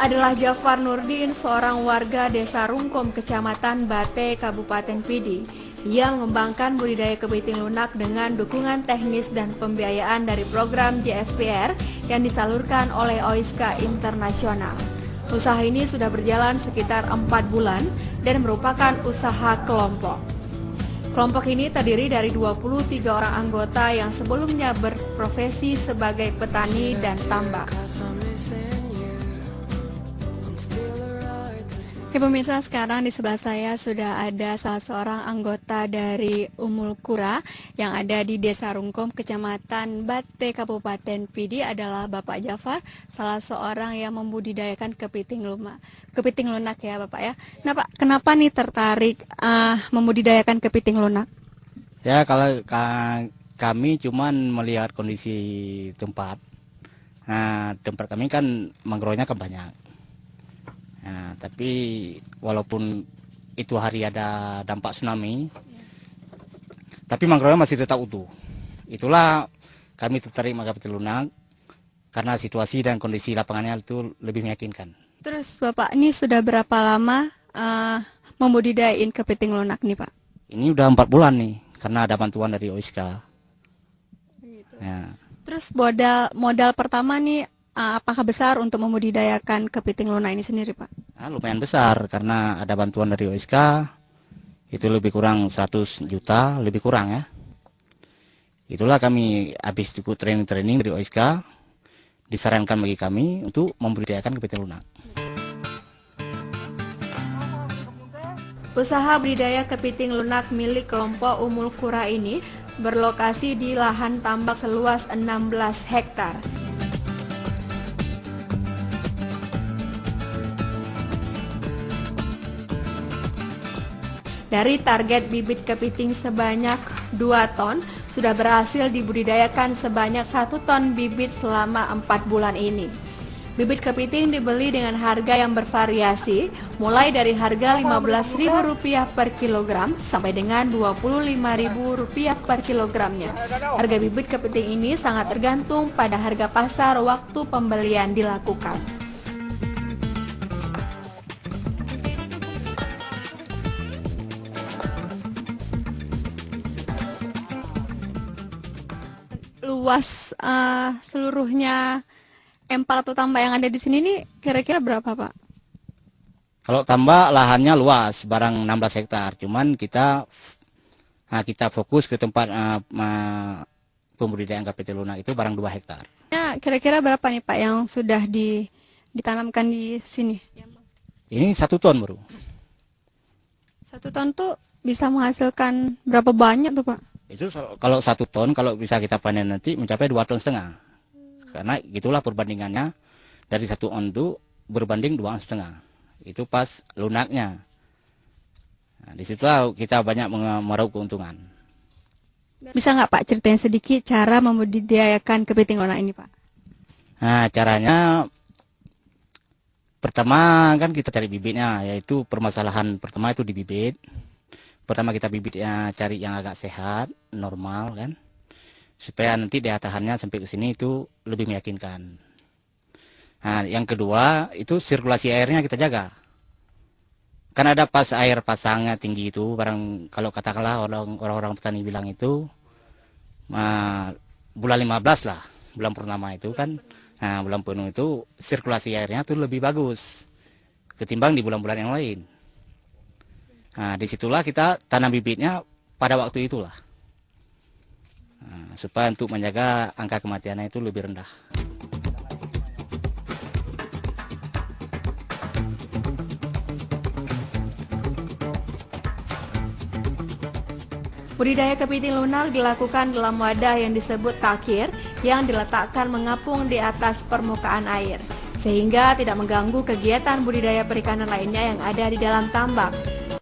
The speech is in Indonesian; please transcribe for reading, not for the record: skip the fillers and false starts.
adalah Jafar Nurdin, seorang warga Desa Rungkum, Kecamatan Bate, Kabupaten Pidi. Ia mengembangkan budidaya kepiting lunak dengan dukungan teknis dan pembiayaan dari program JFPR yang disalurkan oleh OISCA Internasional. Usaha ini sudah berjalan sekitar 4 bulan dan merupakan usaha kelompok. Kelompok ini terdiri dari 23 orang anggota yang sebelumnya berprofesi sebagai petani dan tambak. Oke pemirsa, sekarang di sebelah saya sudah ada salah seorang anggota dari Umul Qura yang ada di Desa Rungkum, Kecamatan Bate, Kabupaten Pidi, adalah Bapak Jafar, salah seorang yang membudidayakan kepiting lunak ya Bapak ya. Nah Pak, kenapa nih tertarik membudidayakan kepiting lunak? Ya kalau kami cuman melihat kondisi tempat. Nah, tempat kami kan mangrovenya kan banyak. Nah, tapi walaupun itu hari ada dampak tsunami, tapi mangrovenya masih tetap utuh. Itulah kami tertarik kepiting lunak karena situasi dan kondisi lapangannya itu lebih meyakinkan. Terus Bapak ini sudah berapa lama membudidayain kepiting lunak nih Pak? Ini udah 4 bulan nih karena ada bantuan dari OISCA. Gitu. Ya. Terus modal pertama nih apakah besar untuk membudidayakan kepiting lunak ini sendiri Pak? Nah, lumayan besar karena ada bantuan dari OISCA, itu lebih kurang 100 juta, lebih kurang ya. Itulah kami habis ikut training dari OISCA, disarankan bagi kami untuk membudidayakan kepiting lunak. Usaha budidaya kepiting lunak milik kelompok Umul Qura ini berlokasi di lahan tambak seluas 16 hektar. Dari target bibit kepiting sebanyak 2 ton, sudah berhasil dibudidayakan sebanyak 1 ton bibit selama 4 bulan ini. Bibit kepiting dibeli dengan harga yang bervariasi, mulai dari harga Rp15.000 per kilogram sampai dengan Rp25.000 per kilogramnya. Harga bibit kepiting ini sangat tergantung pada harga pasar waktu pembelian dilakukan. Luas seluruhnya empal atau tambak yang ada di sini nih kira-kira berapa Pak? Kalau tambak lahannya luas, barang 16 hektar. Cuman kita fokus ke tempat pembudidayaan kepiting lunak itu barang 2 hektar. Ya, kira-kira berapa nih Pak yang sudah ditanamkan di sini? Ini 1 ton baru. 1 ton tuh bisa menghasilkan berapa banyak tuh Pak? Itu kalau 1 ton, kalau bisa kita panen nanti mencapai 2,5 ton. Karena itulah perbandingannya dari 1 on itu berbanding 2,5. Itu pas lunaknya. Nah, di situ kita banyak meraup keuntungan. Bisa nggak Pak ceritain sedikit cara membudidayakan kepiting lunak ini Pak? Nah, caranya pertama kan kita cari bibitnya, yaitu permasalahan pertama itu di bibit. Pertama kita bibitnya cari yang agak sehat, normal kan, supaya nanti daya tahannya sampai ke sini itu lebih meyakinkan. Nah, yang kedua itu sirkulasi airnya kita jaga. Kan ada pas air pasangnya tinggi itu, barang kalau katakanlah orang-orang petani bilang itu bulan 15 lah, bulan purnama itu kan, nah bulan penuh itu sirkulasi airnya tuh lebih bagus ketimbang di bulan-bulan yang lain. Nah, disitulah kita tanam bibitnya pada waktu itulah. Nah, supaya untuk menjaga angka kematiannya itu lebih rendah. Budidaya kepiting lunak dilakukan dalam wadah yang disebut takir yang diletakkan mengapung di atas permukaan air, sehingga tidak mengganggu kegiatan budidaya perikanan lainnya yang ada di dalam tambak.